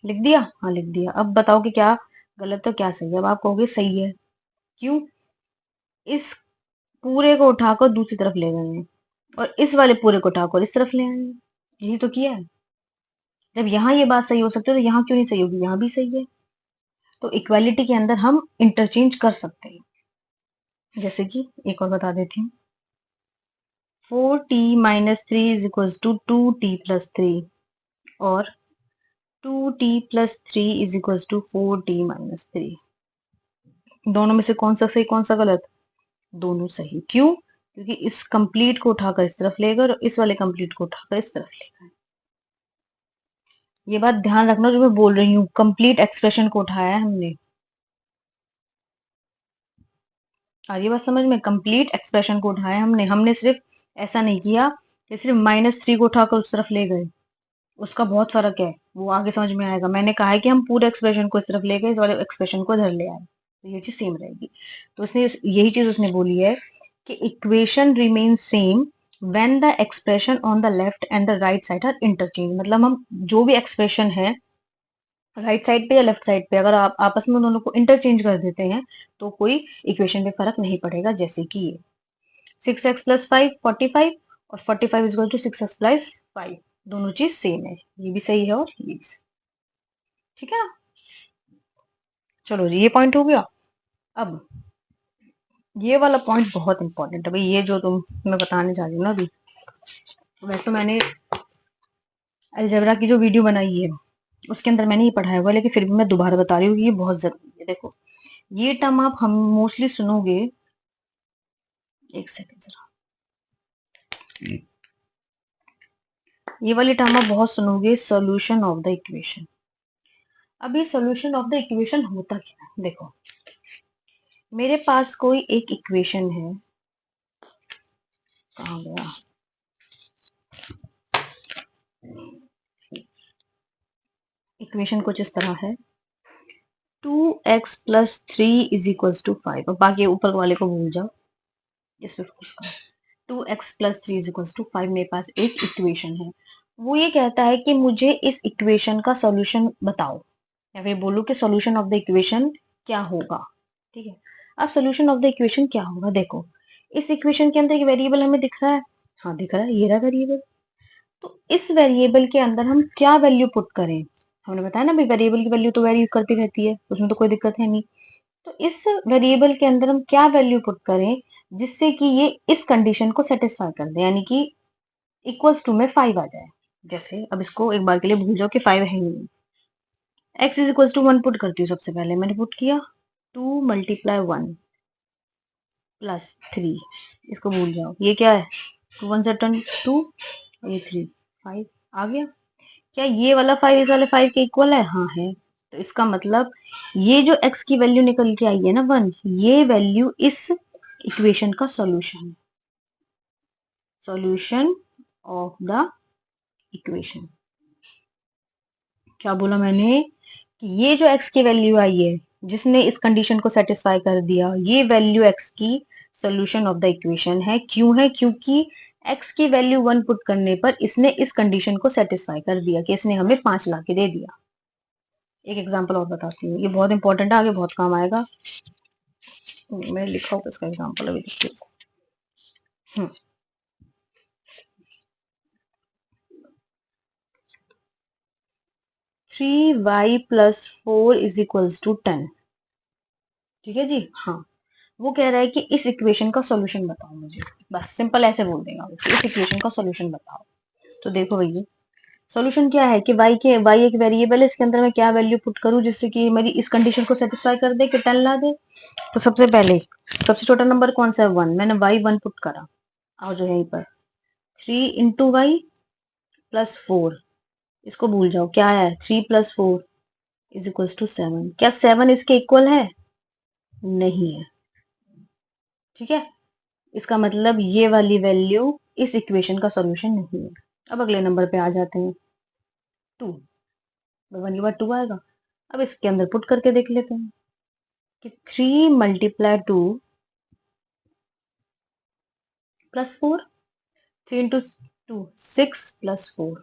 लिख दिया, हाँ लिख दिया। अब बताओ कि क्या गलत है क्या सही है। अब आप कहोगे सही है, क्यों, इस पूरे को उठाकर दूसरी तरफ ले गए हैं और इस वाले पूरे को उठाकर इस तरफ ले आए हैं, यही तो किया है। जब यहाँ ये बात सही हो सकती है तो यहाँ क्यों नहीं सही होगी, यहाँ भी सही है। तो इक्वालिटी के अंदर हम इंटरचेंज कर सकते हैं। जैसे कि एक और बता देती हूँ, 4t - 3 is equal to 2t + 3 और 2t + 3 is equal to 4t - 3। दोनों में से कौन सा सही कौन सा गलत, दोनों सही। क्यों, क्योंकि इस कंप्लीट को उठाकर इस तरफ ले गए और इस वाले कंप्लीट को उठाकर इस तरफ ले गए। ये बात ध्यान रखना जो मैं बोल रही हूँ, कंप्लीट एक्सप्रेशन को उठाया है हमने। आ रही बात समझ में, कंप्लीट एक्सप्रेशन को उठाया हमने। हमने सिर्फ ऐसा नहीं किया कि सिर्फ -3 को उठाकर उस तरफ ले गए, उसका बहुत फर्क है, वो आगे समझ में आएगा। मैंने कहा है कि हम पूरे एक्सप्रेशन को इस तरफ ले गए, इस वाले एक्सप्रेशन को इधर ले आए, तो ये चीज सेम रहेगी। तो उसने यही चीज उसने बोली है कि equation remain same when the expression on the left and the right side are interchange. मतलब हम जो भी एक्सप्रेशन है राइट साइड पे या लेफ्ट साइड पे, अगर आप आपस में दोनों को इंटरचेंज कर देते हैं तो कोई इक्वेशन पे फर्क नहीं पड़ेगा। जैसे कि ये 6x + 5 45 और 45 इज इक्वल टू 6x + 5, दोनों चीज सेम है, ये भी सही है और ये भी सही, ठीक है ना। चलो जी, ये पॉइंट हो गया। अब ये वाला पॉइंट बहुत इंपॉर्टेंट है भाई, ये जो मैं बताने जा रही हूँ ना अभी। वैसे तो मैंने अलजेब्रा की जो वीडियो बनाई है उसके अंदर मैंने ये पढ़ाया हुआ है, लेकिन फिर भी मैं दोबारा बता रही हूँ, ये बहुत जरूरी है। देखो ये टर्म आप हम मोस्टली सुनोगे, एक सेकंड जरा, ये वाली टर्म आप बहुत सुनोगे, सॉल्यूशन ऑफ द इक्वेशन। अब ये सॉल्यूशन ऑफ द इक्वेशन होता क्या है, देखो मेरे पास कोई एक इक्वेशन है, कहाँ गया, इक्वेशन कुछ इस तरह है 2x + 3 इज इक्वल टू 5। और बाकी ऊपर वाले को भूल जाओ, इस पे फोकस करो। 2x + 3 इज इक्वल टू 5 मेरे पास एक इक्वेशन है। वो ये कहता है कि मुझे इस इक्वेशन का सॉल्यूशन बताओ, या फिर बोलो कि सॉल्यूशन ऑफ द इक्वेशन क्या होगा, ठीक है। अब सॉल्यूशन ऑफ द इक्वेशन क्या होगा, देखो इस इक्वेशन के अंदर एक वेरिएबल हमें दिख रहा है, हाँ दिख रहा है, ये रहा वेरिएबल। तो इस वेरिएबल के अंदर हम क्या वैल्यू पुट करें, हमने बताया ना भाई वेरिएबल की वैल्यू तो वैरी करती रहती है, उसमें तो कोई दिक्कत है नहीं। तो इस वेरिएबल के अंदर हम क्या वैल्यू पुट करें जिससे कि ये इस कंडीशन को सेटिस्फाई कर दे, यानी कि इक्वल्स टू में 5 आ जाए। जैसे अब इसको एक बार के लिए भूल जाओ कि 5 है ही नहीं। x is equal to 1 put करती हूँ, सबसे पहले मैंने पुट किया 2 × 1 + 3, इसको भूल जाओ, ये क्या है 2 × 1 = 2 और ये 3 5 आ गया। क्या ये वाला 5 इस वाले 5 के इक्वल है, हाँ है। तो इसका मतलब ये जो x की वैल्यू निकल के आई है ना 1, ये वैल्यू इस इक्वेशन का सॉल्यूशन है, सॉल्यूशन ऑफ द इक्वेशन। क्या बोला मैंने कि ये जो x की वैल्यू आई है जिसने इस कंडीशन को सेटिस्फाई कर दिया, ये वैल्यू x की सॉल्यूशन ऑफ द इक्वेशन है। क्यों है, क्योंकि x की वैल्यू 1 पुट करने पर इसने इस कंडीशन को सेटिस्फाई कर दिया कि इसने हमें 5 ला के दे दिया। एक एग्जांपल और बताती हूँ, ये बहुत इंपॉर्टेंट है, आगे बहुत काम आएगा। मैं लिखा हूँ इसका एग्जांपल अभी देखिए। 3y + 4 इज इक्वल्स टू 10, ठीक है जी। हाँ, वो कह रहा है कि इस इक्वेशन का सॉल्यूशन बताओ मुझे, बस सिंपल ऐसे बोल देगा वो कि इस इक्वेशन का सॉल्यूशन बताओ। तो देखो भैया सॉल्यूशन क्या है कि y एक वेरिएबल है, इसके अंदर मैं क्या वैल्यू पुट करूं जिससे कि मेरी इस कंडीशन को सेटिस्फाई कर दे कि 10 ला दे। तो सबसे पहले सबसे छोटा नंबर कौन सा है 1, मैंने y 1 पुट करा, आओ जो यहीं पर 3 × y प्लस 4, इसको भूल जाओ, क्या है 3 + 4 = 7। क्या 7 इसके इक्वल है? नहीं है। ठीक है, इसका मतलब ये वाली वैल्यू इस इक्वेशन का सॉल्यूशन नहीं है। अब अगले नंबर पे आ जाते हैं, 2। 1 के बाद 2 आएगा। अब इसके अंदर पुट करके देख लेते हैं कि 3 × 2 + 4, 3 × 2 6 + 4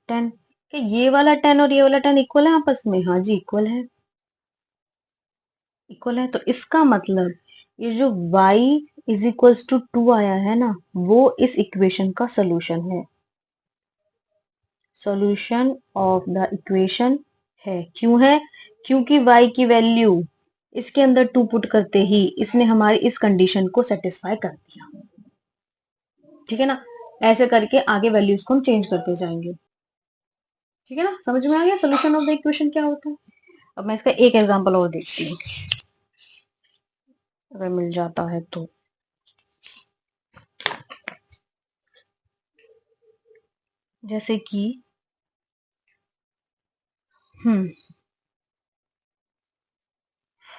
10। क्या ये वाला 10 और ये वाला 10 इक्वल है आपस में? हाँ जी, इक्वल है, इक्वल है। तो इसका मतलब ये जो y = 2 आया है ना, वो इस इक्वेशन का सॉल्यूशन है। सॉल्यूशन ऑफ द इक्वेशन है। क्यों है? क्योंकि y की वैल्यू इसके अंदर 2 पुट करते ही इसने हमारी इस कंडीशन को सेटिस्फाई कर दिया। ठीक है ना, ऐसे करके आगे वैल्यूज को हम चेंज करते जाएंगे। ठीक है ना, समझ में आ गया सॉल्यूशन ऑफ द इक्वेशन क्या होता है? अब मैं इसका एक एग्जांपल और देखती हूँ, अगर मिल जाता है तो। जैसे कि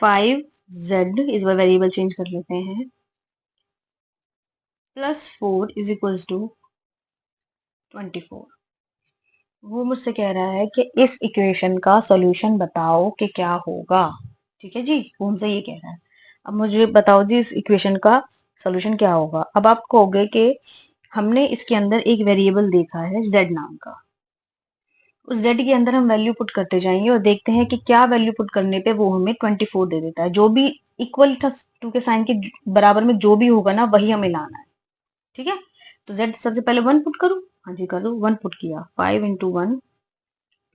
5z, इस बार वेरिएबल चेंज कर लेते हैं, +4 = 24। वो मुझसे कह रहा है कि इस इक्वेशन का सॉल्यूशन बताओ कि क्या होगा। ठीक है जी, वो हमसे ये कह रहा है। अब मुझे बताओ जी, इस इक्वेशन का सॉल्यूशन क्या होगा। अब आप कहोगे कि हमने इसके अंदर एक वेरिएबल देखा है z नाम का, उस z के अंदर हम वैल्यू पुट करते जाएंगे और देखते हैं कि क्या वैल्यू पुट करने पे वो हमें 24 दे देता है। जो भी इक्वल था 2 के साइन के बराबर में जो भी होगा ना, वही हमें लाना है। ठीक है, तो z सबसे पहले 1 पुट करूं। हाँ जी, करूं, 1 पुट किया, 5 × 1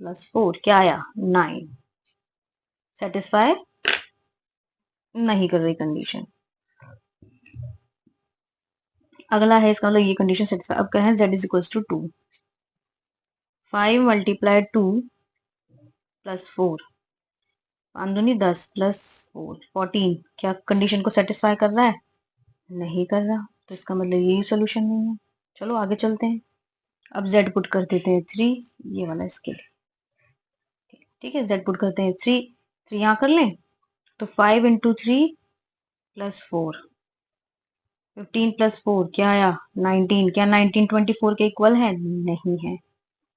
+ 4 क्या आया? 9। सेटिस्फाई नहीं कर रही कंडीशन। अगला है, इसका मतलब ये कंडीशन सेटिस्फाई। अब कहें z = 2, 5 × 2 + 4, 5 दूनी 10 + 4 14। क्या कंडीशन को सेटिस्फाई कर रहा है? नहीं कर रहा, तो इसका मतलब यही सोल्यूशन नहीं है। चलो आगे चलते हैं। अब z पुट कर देते हैं 3, ये वाला इसके लिए। ठीक है, z पुट करते हैं 3, 3 यहाँ कर लें, तो 5 × 3 + 4, 15 + 4 क्या आया? 19। क्या 19 24 के इक्वल है? नहीं है,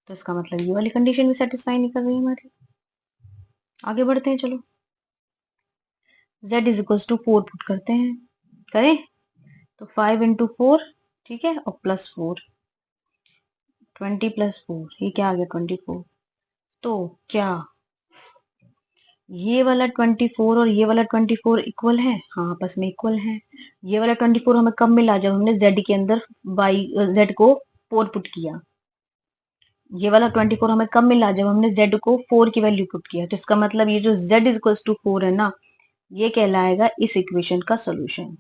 तो इसका मतलब ये वाली कंडीशन भी सेटिस्फाई नहीं कर रही हमारी। आगे बढ़ते हैं, चलो z = 4 पुट करते हैं, करें, तो 5 × 4, ठीक है, और +4, 20 + 4, ये क्या आ गया? 24। तो क्या ये वाला 24 और ये वाला 24 इक्वल है? हाँ, आपस में इक्वल है। ये वाला 24 हमें कब मिला? जब हमने z के अंदर z को 4 पुट किया। ये वाला 24 हमें कब मिला? जब हमने z को 4 की वैल्यू पुट किया। तो इसका मतलब ये जो z = 4 है ना, ये कहलाएगा इस इक्वेशन का solution,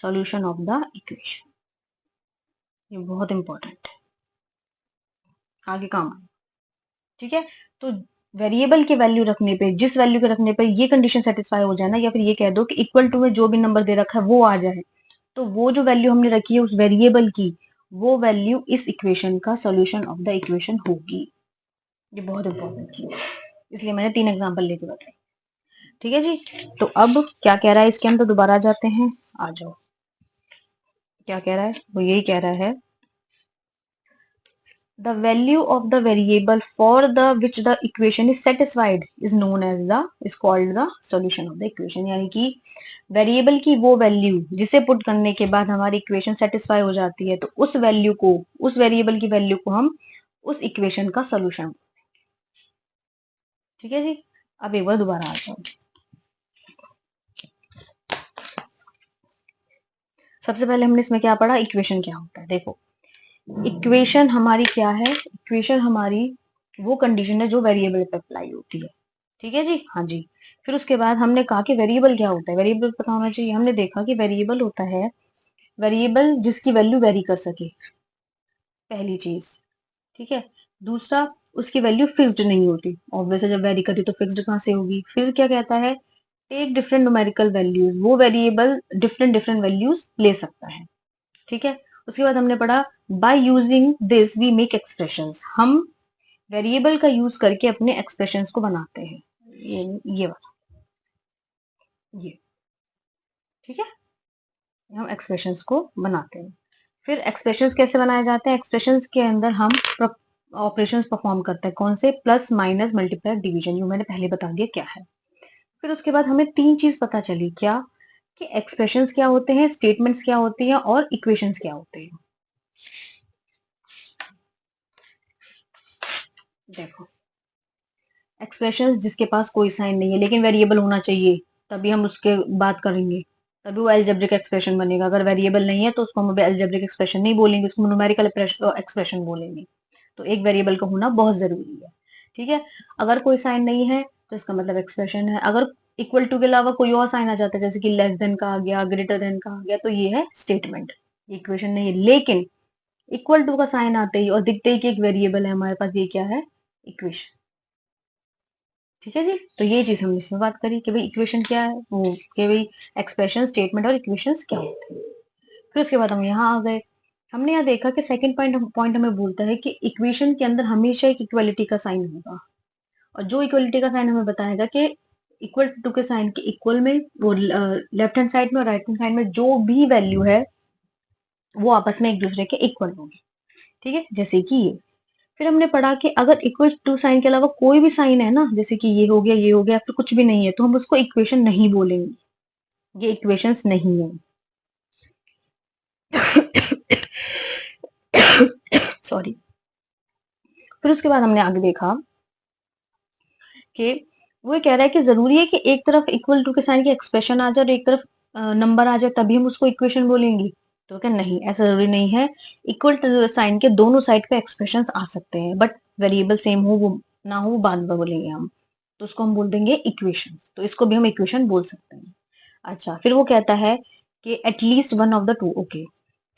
solution of the equation. ये बहुत इंपॉर्टेंट है, आगे काम आए। ठीक है, तो वेरिएबल की वैल्यू रखने पे, जिस वैल्यू के रखने पे ये कंडीशन सेटिस्फाई हो जाए ना, या फिर ये कह दो कि इक्वल टू में जो भी नंबर दे रखा है वो आ जाए, तो वो जो वैल्यू हमने रखी है उस वेरिएबल की, वो वैल्यू इस इक्वेशन का सॉल्यूशन ऑफ द इक्वेशन होगी। ये बहुत इंपॉर्टेंट चीज है, इसलिए मैंने 3 एग्जांपल लेके बताई। ठीक है जी, तो अब क्या कह रहा है इसके अंदर, दोबारा आ जाते हैं, आ जाओ। क्या कह रहा है? वो यही कह रहा है, the value of the variable for the which the equation is satisfied is known as the is called the solution of the equation। यानी कि वेरिएबल की वो वैल्यू जिसे पुट करने के बाद हमारी इक्वेशन सेटिस्फाई हो जाती है, तो उस वैल्यू को, उस वेरिएबल की वैल्यू को हम उस इक्वेशन का सोल्यूशन। ठीक है जी, अब एक बार दोबारा आ जाओ। सबसे पहले हमने इसमें क्या पढ़ा? इक्वेशन क्या होता है। देखो, इक्वेशन हमारी क्या है? इक्वेशन हमारी वो कंडीशन है जो वेरिएबल पे अप्लाई होती है। ठीक है जी, हाँ जी। फिर उसके बाद हमने कहा कि वेरिएबल क्या होता है, वेरिएबल पता होना चाहिए। हमने देखा कि वेरिएबल होता है वेरिएबल जिसकी वैल्यू वेरी कर सके, पहली चीज। ठीक है, दूसरा, उसकी वैल्यू फिक्स्ड नहीं होती। ऑब्वियसली जब वेरी करी तो फिक्स्ड कहाँ से होगी। फिर क्या कहता है? टेक डिफरेंट न्यूमेरिकल वैल्यूज, वो वेरिएबल डिफरेंट डिफरेंट वैल्यूज ले सकता है। ठीक है, उसके बाद हमने पढ़ा by using this we make expressions, हम वेरिएबल का यूज करके अपने एक्सप्रेशंस को बनाते हैं। ये वाला, ये ठीक है, हम एक्सप्रेशंस को बनाते हैं। फिर एक्सप्रेशंस कैसे बनाए जाते हैं? एक्सप्रेशंस के अंदर हम ऑपरेशंस परफॉर्म करते हैं। कौन से? प्लस, माइनस, मल्टीप्लाई, डिवीजन, जो मैंने पहले बता दिया क्या है। फिर उसके बाद हमें तीन चीज पता चली, क्या? कि एक्सप्रेशंस क्या होते हैं, स्टेटमेंट्स क्या होती हैं, और इक्वेशंस क्या होते हैं। देखो, एक्सप्रेशंस जिसके पास कोई साइन नहीं है लेकिन वेरिएबल होना चाहिए, तभी हम उसके बात करेंगे, तभी वो एल्जेब्रिक एक्सप्रेशन बनेगा। अगर वेरिएबल नहीं है तो उसको हम एल्जेब्रिक एक्सप्रेशन नहीं बोलेंगे, उसको न्यूमेरिकल एक्सप्रेशन बोलेंगे। तो एक वेरिएबल का होना बहुत जरूरी है, ठीक है। अगर कोई साइन नहीं है तो इसका मतलब एक्सप्रेशन है। अगर इक्वल टू के अलावा कोई और साइन आ जाता है, जैसे कि लेस देन का आ गया, ग्रेटर देन का आ गया, तो ये है स्टेटमेंट, इक्वेशन नहीं है। लेकिन इक्वल टू का साइन आते ही और दिखते ही कि एक वेरिएबल है हमारे पास, ये क्या है? इक्वेशन। ठीक है जी, तो ये चीज हमने इसमें बात करी कि भाई इक्वेशन क्या है, वो कि भाई एक्सप्रेशन, स्टेटमेंट और इक्वेशंस क्या होते हैं। फिर उसके बाद हम यहाँ आ गए। हमने यहाँ देखा कि सेकंड पॉइंट हमें बोलता है कि इक्वेशन के अंदर हमेशा एक इक्वलिटी का साइन होगा, और जो इक्वलिटी का साइन हमें बताएगा कि इक्वल टू के साइन के इक्वल में, वो लेफ्ट हैंड साइड में और राइट हैंड साइड में जो भी वैल्यू है वो आपस में एक दूसरे के इक्वल होगी। ठीक है, जैसे कि ये। फिर हमने पढ़ा कि अगर इक्वल टू साइन के अलावा कोई भी साइन है ना, जैसे कि ये हो गया, ये हो गया, फिर कुछ भी नहीं है, तो हम उसको इक्वेशन नहीं बोलेंगे, ये इक्वेशंस नहीं है। सॉरी। फिर उसके बाद हमने आगे देखा कि वो ये कह रहा है कि जरूरी है कि एक तरफ इक्वल टू के साइन की एक्सप्रेशन आ जाए और एक तरफ नंबर आ जाए तभी हम उसको इक्वेशन बोलेंगे। तो क्या? नहीं, ऐसा जरूरी नहीं है। इक्वल टू साइन के दोनों साइड पे एक्सप्रेशन आ सकते हैं, बट वेरिएबल सेम हो वो ना हो, वो बाद में बोलेंगे हम, तो उसको हम बोल देंगे इक्वेशन। तो इसको भी हम इक्वेशन बोल सकते हैं। अच्छा, फिर वो कहता है कि at least one of the two, okay,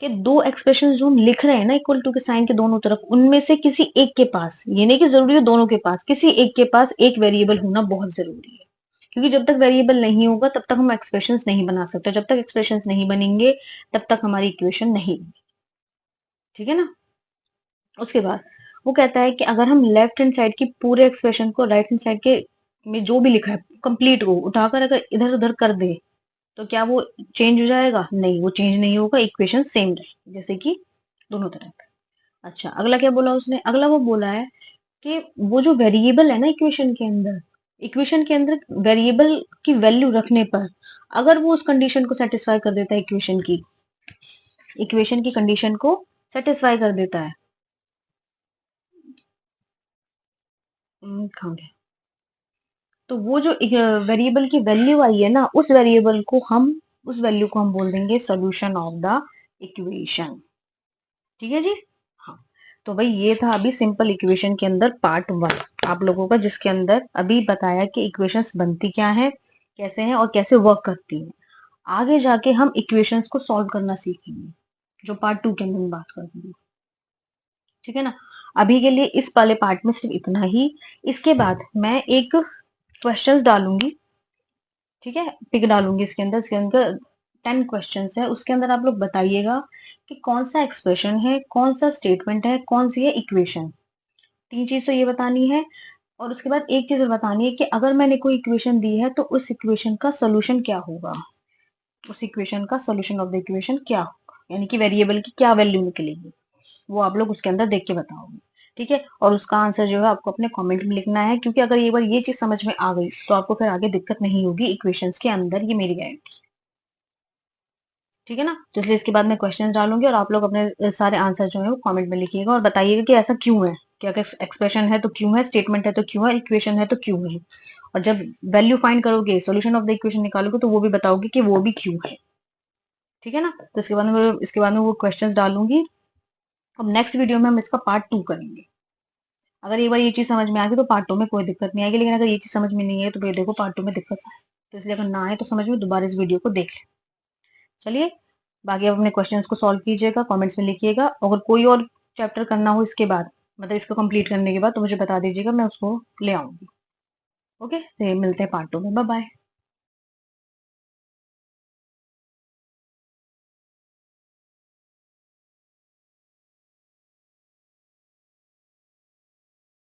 कि दो एक्सप्रेशन जो हम लिख रहे हैं ना इक्वल टू के साइन के दोनों तरफ, उनमें से किसी एक के पास, ये नहीं कि जरूरी है दोनों के पास, किसी एक के पास एक वेरिएबल होना बहुत जरूरी है। क्योंकि जब तक वेरिएबल नहीं होगा तब तक हम एक्सप्रेशंस नहीं बना सकते, जब तक एक्सप्रेशंस नहीं बनेंगे तब तक हमारी इक्वेशन नहीं बनेगी। ठीक है ना। उसके बाद वो कहता है कि अगर हम लेफ्ट हैंड साइड की पूरे एक्सप्रेशन को राइट हैंड साइड के में जो भी लिखा है कंप्लीट को उठाकर अगर इधर उधर कर दे, तो क्या वो चेंज हो जाएगा? नहीं, वो चेंज नहीं होगा, इक्वेशन सेम रहेगी जैसे कि दोनों तरफ। अच्छा, अगला क्या बोला उसने? अगला वो बोला है कि वो जो वेरिएबल है ना इक्वेशन के अंदर, इक्वेशन के अंदर वेरिएबल की वैल्यू रखने पर अगर वो उस कंडीशन को सेटिस्फाई कर देता है, इक्वेशन की कंडीशन को सेटिस्फाई कर देता है। कहाँ गया? तो वो जो वेरिएबल की वैल्यू आई है ना, उस वैल्यू को हम बोल देंगे सॉल्यूशन ऑफ द इक्वेशन। ठीक है जी। हाँ, तो भाई ये था अभी सिंपल इक्वेशन के अंदर पार्ट 1 आप लोगों का, जिसके अंदर अभी बताया कि इक्वेशंस बनती क्या है, कैसे हैं और कैसे वर्क करती हैं। आगे जाके हम इक्वेशंस को सॉल्व करना सीखेंगे, जो पार्ट 2 के अंदर मैं बात करूंगी। ठीक है ना। अभी के लिए इस वाले पार्ट में सिर्फ इतना ही। इसके बाद मैं एक क्वेश्चंस डालूंगी, ठीक है, पिक डालूंगी इसके अंदर 10 क्वेश्चंस है, उसके अंदर आप लोग बताइएगा कि कौन सा एक्सप्रेशन है, कौन सा स्टेटमेंट है, कौन सी है इक्वेशन। तीन चीज तो ये बतानी है। और उसके बाद एक चीज और बतानी है कि अगर मैंने कोई इक्वेशन दी है तो उस इक्वेशन का सोल्यूशन क्या होगा, उस इक्वेशन का सोल्यूशन ऑफ द इक्वेशन क्या होगा, यानी कि वेरिएबल की क्या वैल्यू निकलेगी, वो आप लोग उसके अंदर देख के बताओगे। ठीक है, और उसका आंसर जो है आपको अपने कमेंट में लिखना है, क्योंकि अगर एक बार ये चीज समझ में आ गई तो आपको फिर आगे दिक्कत नहीं होगी इक्वेशंस के अंदर, ये मेरी गारंटी। ठीक है ना। तो इसलिए इसके बाद मैं क्वेश्चंस डालूंगी और आप लोग अपने सारे आंसर जो है वो कमेंट में लिखिएगा और बताइएगा कि ऐसा क्यों है, क्या क्या एक्सप्रेशन है तो क्यों है, स्टेटमेंट है तो क्यों है, इक्वेशन है तो क्यों है। और जब वैल्यू फाइंड करोगे, सॉल्यूशन ऑफ द इक्वेशन निकालोगे, तो वो भी बताओगे कि वो भी क्यों है। ठीक है ना। तो इसके बाद में वो क्वेश्चंस डालूंगी। अब नेक्स्ट वीडियो में हम इसका पार्ट 2 करेंगे। अगर एक बार ये चीज समझ में आ गई तो पार्ट 2 में कोई दिक्कत नहीं आएगी, लेकिन अगर ये चीज समझ में नहीं है तो फिर देखो पार्ट 2 में दिक्कत है। तो इसलिए अगर ना आए तो समझ में, दोबारा इस वीडियो को देख लें। चलिए, बाकी आप अपने क्वेश्चंस को सॉल्व कीजिएगा, कमेंट्स में लिखिएगा। अगर कोई और चैप्टर करना हो इसके बाद, मतलब इसको कंप्लीट करने के बाद, तो मुझे बता दीजिएगा, मैं उसको ले आऊंगी। ओके, तो मिलते हैं पार्ट 2 में। Bye bye.